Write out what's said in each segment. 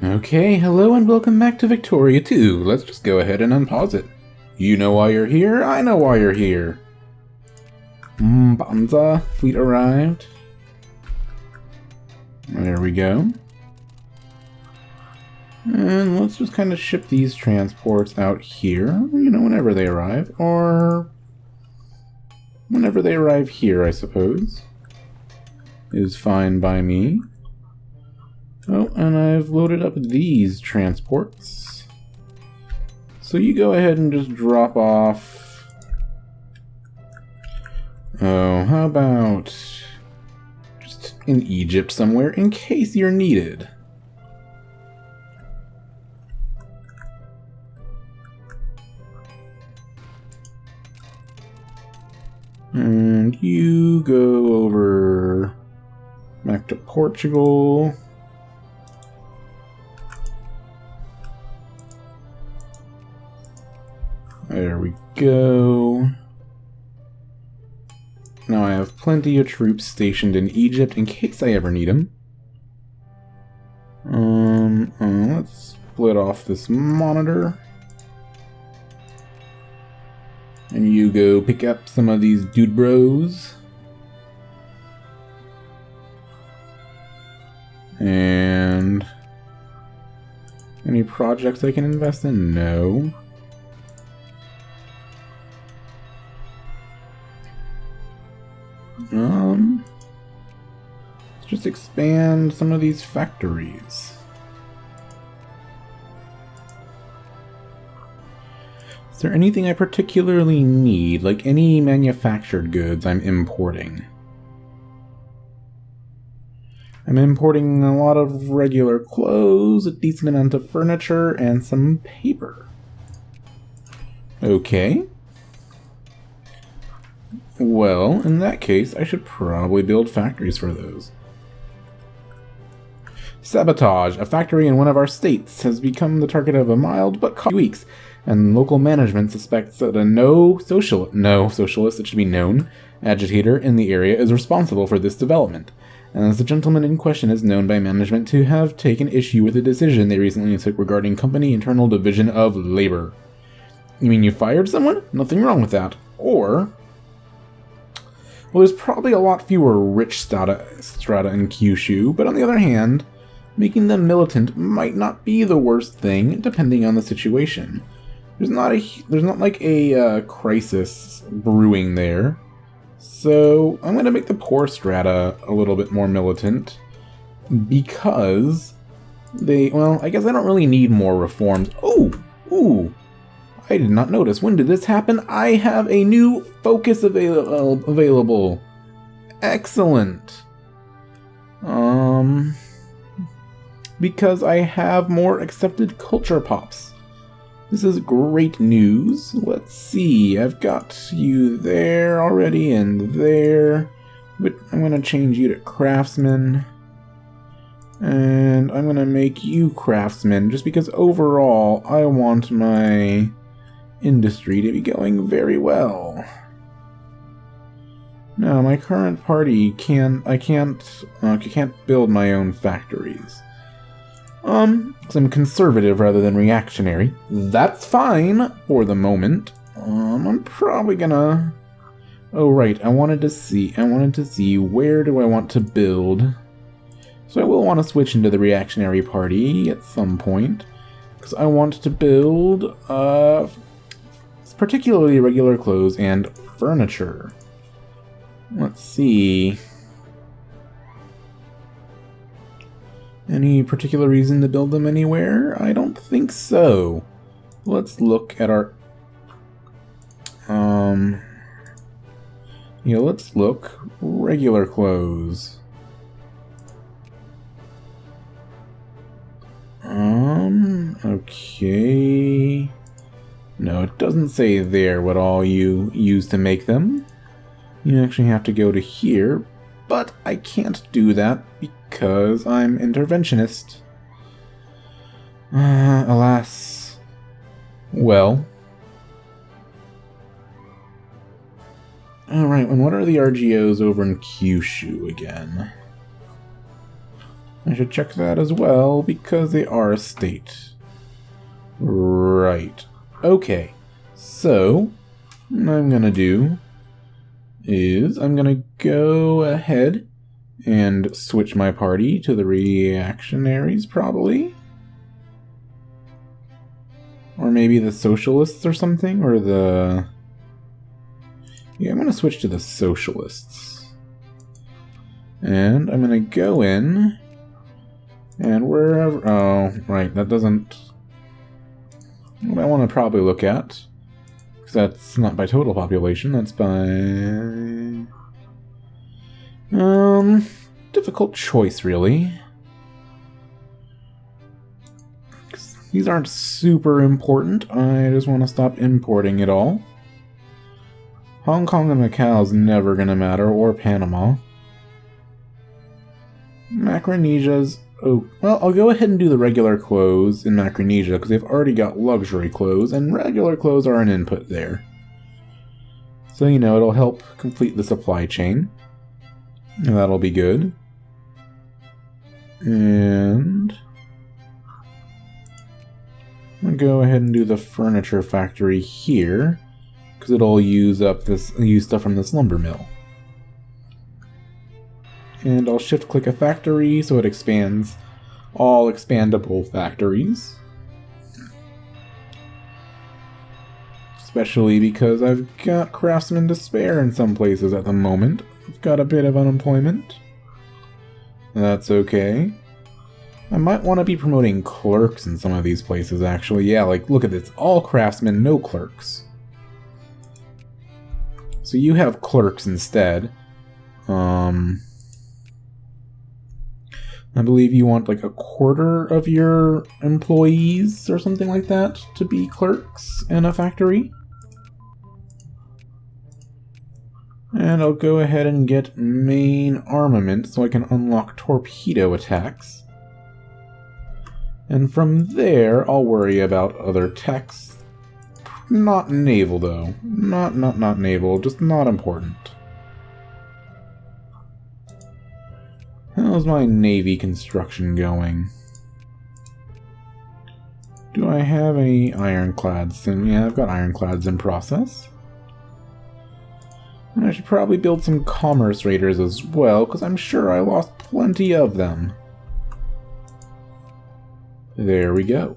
Okay, hello and welcome back to Victoria 2. Let's just go ahead and unpause it. You know why you're here, I know why you're here. Banza, fleet arrived. There we go. And let's just kind of ship these transports out here, whenever they arrive, or whenever they arrive here, I suppose. Is fine by me. Oh, and I've loaded up these transports. So you go ahead and just drop off... Oh, how about... just in Egypt somewhere, in case you're needed. And you go over... back to Portugal. There we go. Now I have plenty of troops stationed in Egypt in case I ever need them. Let's split off this monitor. And you go pick up some of these dude bros. And... any projects I can invest in? No. Let's just expand some of these factories. Is there anything I particularly need, like any manufactured goods I'm importing? I'm importing a lot of regular clothes, a decent amount of furniture, and some paper. Okay. Well, in that case, I should probably build factories for those. Sabotage. A factory in one of our states has become the target of a mild but costly weeks, and local management suspects that a no socialist, it should be known, agitator in the area is responsible for this development. As the gentleman in question is known by management to have taken issue with a decision they recently took regarding company internal division of labor. You mean you fired someone? Nothing wrong with that. Or... well, there's probably a lot fewer rich strata in Kyushu, but on the other hand, making them militant might not be the worst thing, depending on the situation. There's not like a crisis brewing there, so I'm going to make the poor strata a little bit more militant, because I guess I don't really need more reforms. Ooh! I did not notice. When did this happen? I have a new focus available. Excellent. Because I have more accepted culture pops. This is great news. Let's see. I've got you there already and there. But I'm going to change you to craftsman. And I'm going to make you craftsman just because overall I want my industry to be going very well. Now, my current party I can't build my own factories. Because I'm conservative rather than reactionary. That's fine for the moment. I'm probably gonna... oh right, I wanted to see where do I want to build. So I will want to switch into the reactionary party at some point. Because I want to build, particularly regular clothes and furniture. Let's see. Any particular reason to build them anywhere? I don't think so. Let's look at our... let's look. Regular clothes. Okay... no, it doesn't say there what all you use to make them. You actually have to go to here, but I can't do that because I'm interventionist. Alas. Well. Alright, and what are the RGOs over in Kyushu again? I should check that as well, because they are a state. Right. Okay. So, what I'm gonna do is I'm gonna go ahead and switch my party to the reactionaries, probably. Or maybe the socialists or something, or the... Yeah, I'm gonna switch to the socialists. And I'm gonna go in, and wherever... Oh, right, that doesn't... What I want to probably look at, because that's not by total population, that's by... difficult choice, really. These aren't super important, I just want to stop importing it all. Hong Kong and Macau's never gonna matter, or Panama. Micronesia's... Oh, well, I'll go ahead and do the regular clothes in Micronesia, because they've already got luxury clothes, and regular clothes are an input there. So, you know, it'll help complete the supply chain. And that'll be good. And... I'll go ahead and do the furniture factory here, because it'll use stuff from this lumber mill. And I'll shift-click a factory so it expands all expandable factories. Especially because I've got craftsmen to spare in some places at the moment. I've got a bit of unemployment. That's okay. I might want to be promoting clerks in some of these places, actually. Yeah, like, look at this. All craftsmen, no clerks. So you have clerks instead. I believe you want like a quarter of your employees or something like that to be clerks in a factory. And I'll go ahead and get main armament so I can unlock torpedo attacks. And from there, I'll worry about other techs. Not naval though. Not naval, just not important. How's my navy construction going? Do I have any ironclads? Yeah, I've got ironclads in process. And I should probably build some commerce raiders as well, because I'm sure I lost plenty of them. There we go.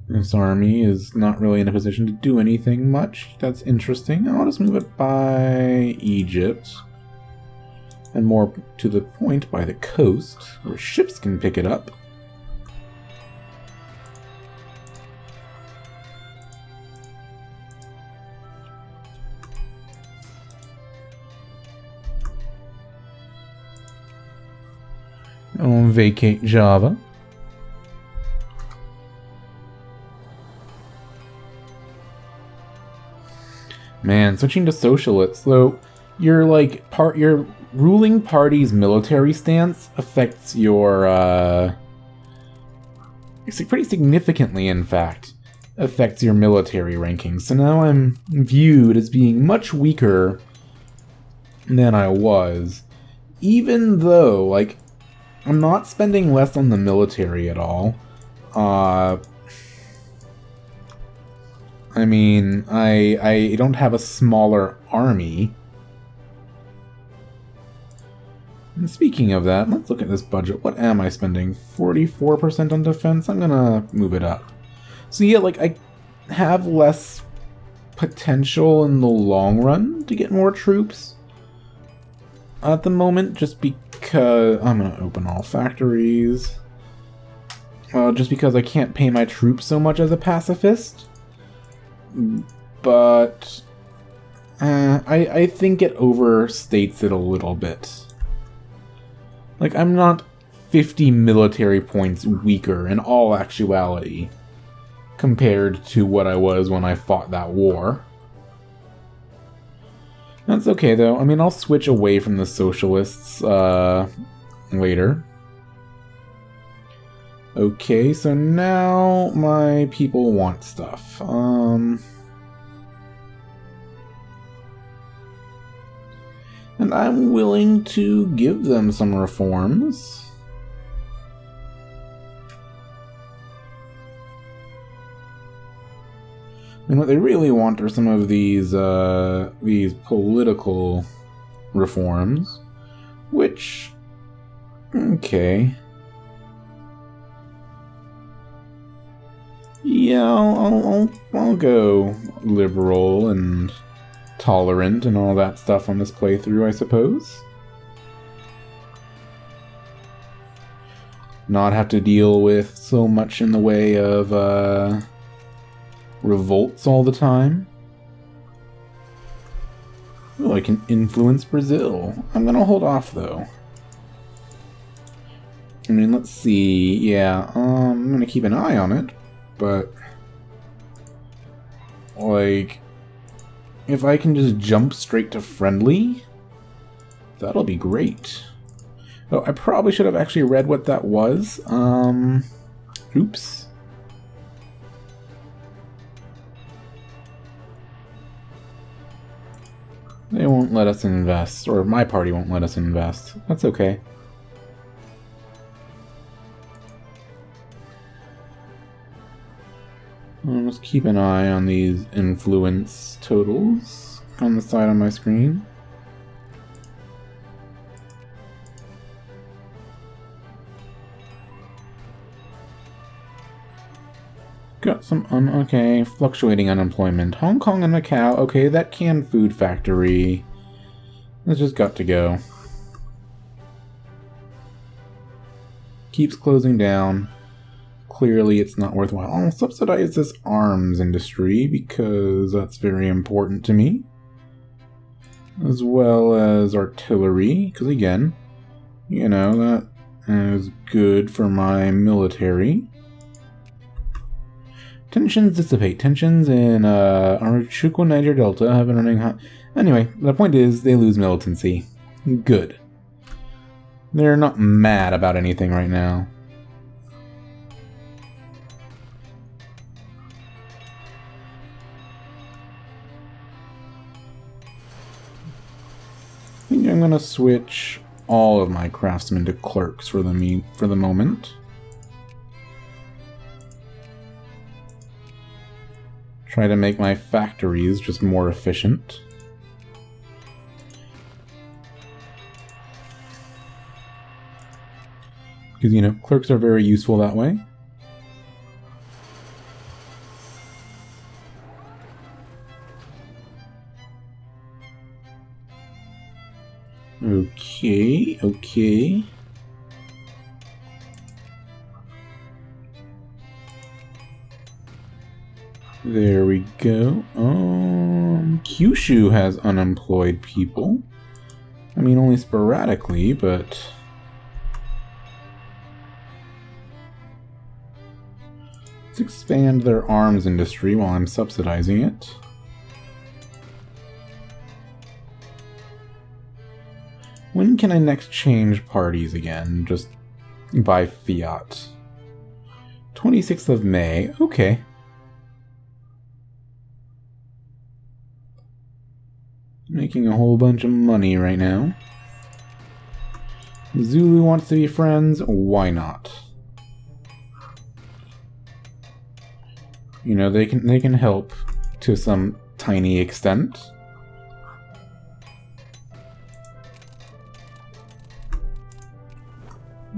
This army is not really in a position to do anything much. That's interesting. I'll just move it by Egypt. And more to the point, by the coast, where ships can pick it up. I'll vacate Java. Man, switching to socialists, though, your ruling party's military stance affects your pretty significantly, in fact, affects your military rankings. So now I'm viewed as being much weaker than I was, even though, like, I'm not spending less on the military at all. I mean, I don't have a smaller army. And speaking of that, let's look at this budget. What am I spending? 44% on defense? I'm gonna move it up. So yeah, like, I have less potential in the long run to get more troops at the moment, just because... I'm gonna open all factories. Just because I can't pay my troops so much as a pacifist. But I think it overstates it a little bit. Like, I'm not 50 military points weaker in all actuality compared to what I was when I fought that war. That's okay, though. I mean, I'll switch away from the socialists later. Okay, so now my people want stuff. And I'm willing to give them some reforms. And what they really want are some of these political reforms, which, okay. Yeah, I'll go liberal and tolerant and all that stuff on this playthrough, I suppose. Not have to deal with so much in the way of revolts all the time. Oh, I can influence Brazil. I'm gonna hold off though. I mean, let's see. Yeah, I'm gonna keep an eye on it, but like, if I can just jump straight to friendly, that'll be great. Oh, I probably should have actually read what that was. Oops. They won't let us invest, or my party won't let us invest. That's okay. Let's keep an eye on these influence totals on the side of my screen. Got some okay, fluctuating unemployment. Hong Kong and Macau. Okay, that canned food factory. It's just got to go. Keeps closing down. Clearly it's not worthwhile. I'll subsidize this arms industry because that's very important to me. As well as artillery, because again, you know, that is good for my military. Tensions dissipate. Tensions in Arachuco Niger Delta have been running hot. Anyway, the point is they lose militancy. Good. They're not mad about anything right now. I think I'm gonna switch all of my craftsmen to clerks for the moment. Try to make my factories just more efficient. Because, you know, clerks are very useful that way. Okay, okay. There we go. Kyushu has unemployed people. I mean, only sporadically, but... let's expand their arms industry while I'm subsidizing it. When can I next change parties again? Just by fiat. 26th of May. Okay. Making a whole bunch of money right now. Zulu wants to be friends. Why not? You know, they can help to some tiny extent.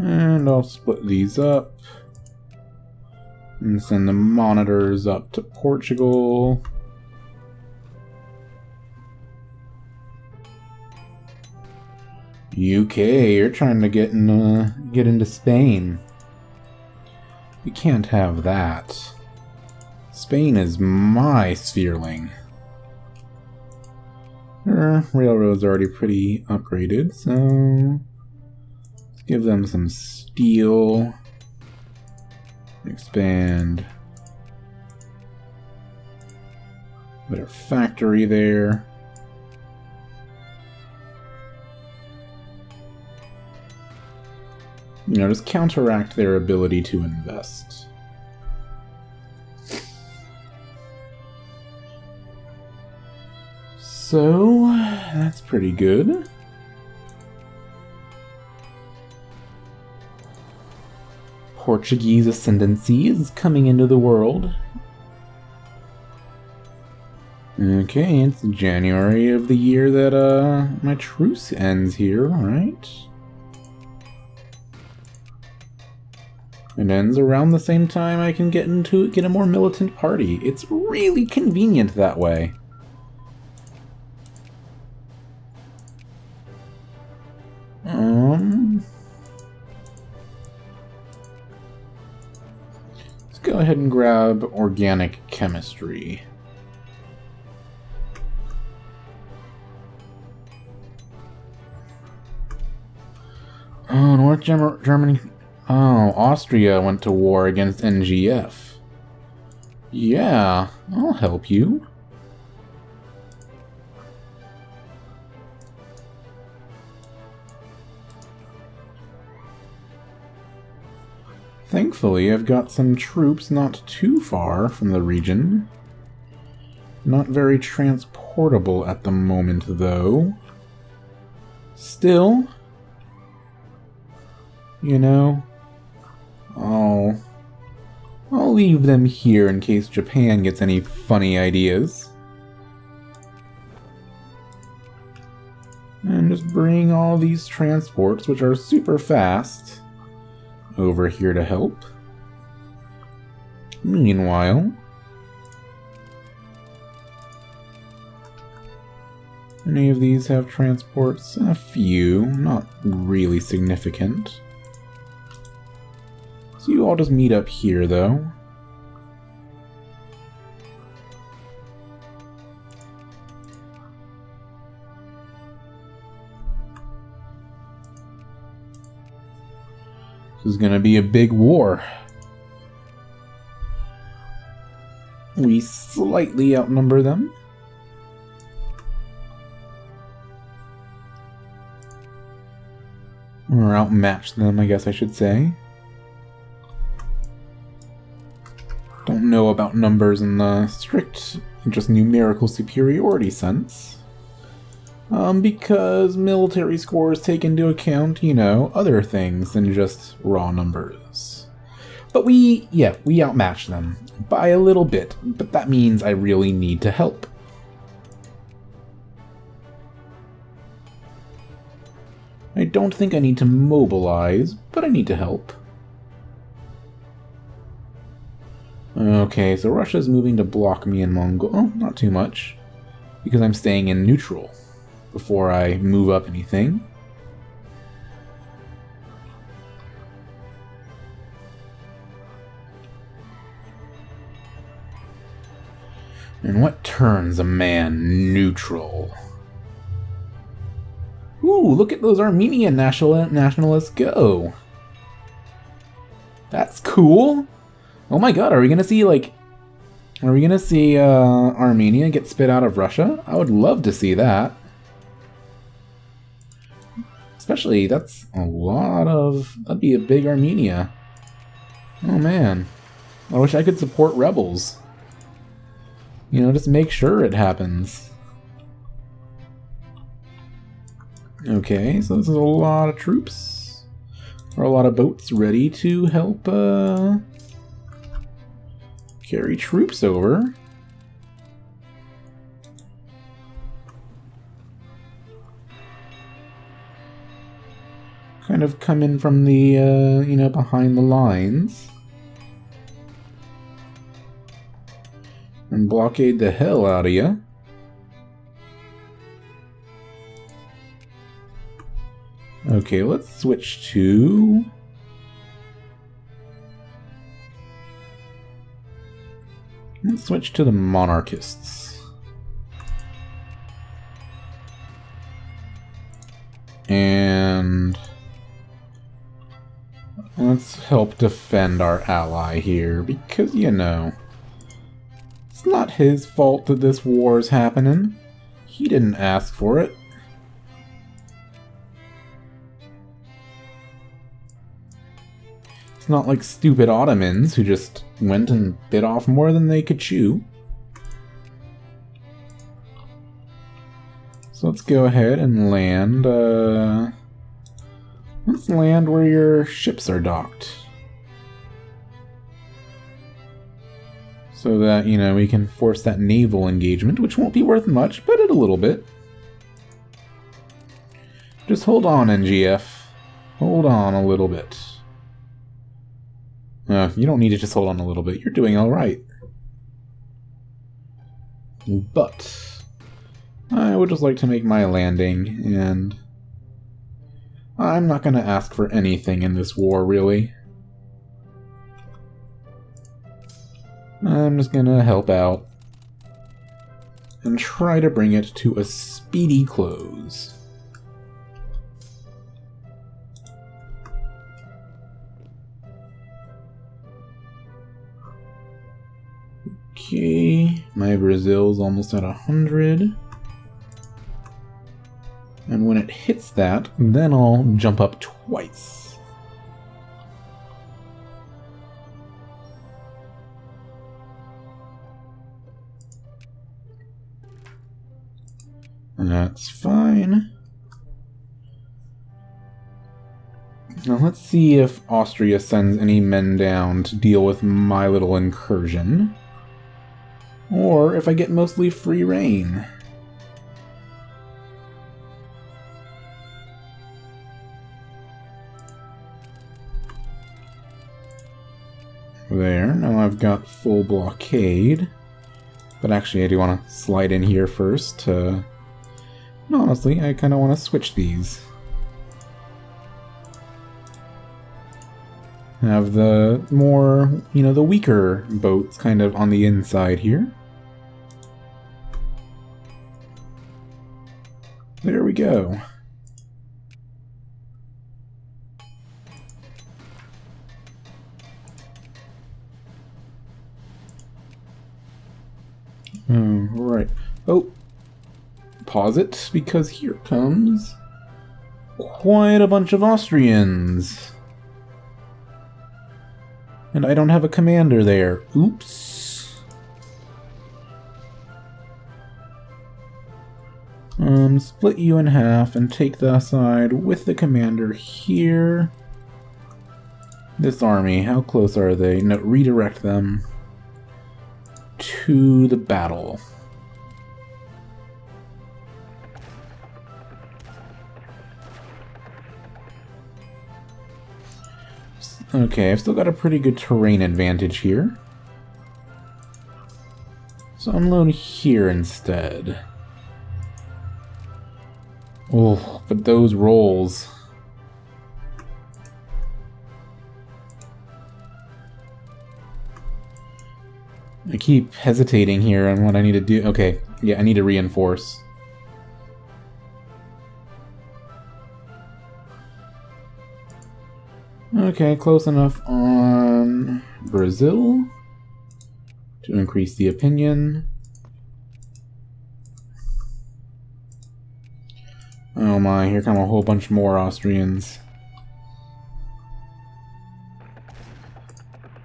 And I'll split these up and send the monitors up to Portugal. UK, you're trying to get into Spain. We can't have that. Spain is my sphereling. Railroad's already pretty upgraded, so let's give them some steel. Expand. Better factory there. You know, just counteract their ability to invest. So, that's pretty good. Portuguese ascendancy is coming into the world. Okay, it's January of the year that my truce ends here, alright? It ends around the same time I can get a more militant party. It's really convenient that way. Let's go ahead and grab organic chemistry. Oh, North Germany. Oh, Austria went to war against NGF. Yeah, I'll help you. Thankfully, I've got some troops not too far from the region. Not very transportable at the moment, though. Still, you know, I'll leave them here in case Japan gets any funny ideas. And just bring all these transports, which are super fast, over here to help. Meanwhile, any of these have transports? A few, not really significant. So you all just meet up here, though. This is gonna be a big war. We slightly outnumber them. Or outmatch them, I guess I should say. Don't know about numbers in the strict, just numerical superiority sense. Because military scores take into account, you know, other things than just raw numbers. But we outmatch them by a little bit, but that means I really need to help. I don't think I need to mobilize, but I need to help. Okay, so Russia's moving to block me in Mongolia. Oh, not too much, because I'm staying in neutral before I move up anything. And what turns a man neutral? Ooh, look at those Armenian nationalists go! That's cool! Oh my god, are we gonna see, like... Are we gonna see, Armenia get spit out of Russia? I would love to see that. Especially, that's a lot of... That'd be a big Armenia. Oh man. I wish I could support rebels. You know, just make sure it happens. Okay, so this is a lot of troops. Or a lot of boats ready to help, carry troops over. Kind of come in from the, you know, behind the lines. And blockade the hell out of you. Okay, let's switch to... Let's switch to the monarchists. And... let's help defend our ally here, because, you know, it's not his fault that this war is happening. He didn't ask for it. It's not like stupid Ottomans who just went and bit off more than they could chew. So let's go ahead and land, let's land where your ships are docked. So that, you know, we can force that naval engagement, which won't be worth much, but a little bit. Just hold on, NGF. Hold on a little bit. You don't need to just hold on a little bit. You're doing alright. But I would just like to make my landing, and I'm not going to ask for anything in this war, really. I'm just going to help out and try to bring it to a speedy close. Okay, my Brazil's almost at 100. And when it hits that, then I'll jump up twice. That's fine. Now let's see if Austria sends any men down to deal with my little incursion. Or if I get mostly free reign. There, now I've got full blockade. But actually I do want to slide in here first to... No, honestly, I kind of want to switch these. Have the more, you know, the weaker boats kind of on the inside here. There we go. Right. Oh. Pause it, because here comes quite a bunch of Austrians. And I don't have a commander there. Oops. Split you in half and take the side with the commander here. This army, how close are they? No, redirect them to the battle. Okay, I've still got a pretty good terrain advantage here. So unload here instead. Oh, but those rolls. I keep hesitating here on what I need to do. Okay, yeah, I need to reinforce. Okay, close enough on Brazil to increase the opinion. Oh my, here come a whole bunch more Austrians.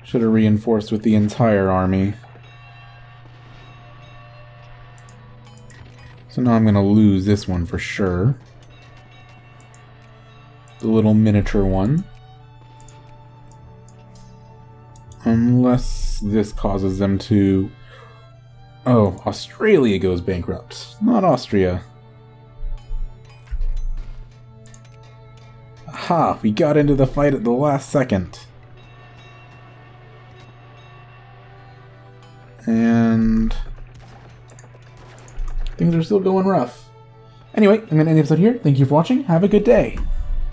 Should have reinforced with the entire army. So now I'm going to lose this one for sure. The little miniature one. Unless this causes them to... Oh, Australia goes bankrupt, not Austria. Aha, we got into the fight at the last second. And... things are still going rough. Anyway, I'm going to end the episode here. Thank you for watching. Have a good day.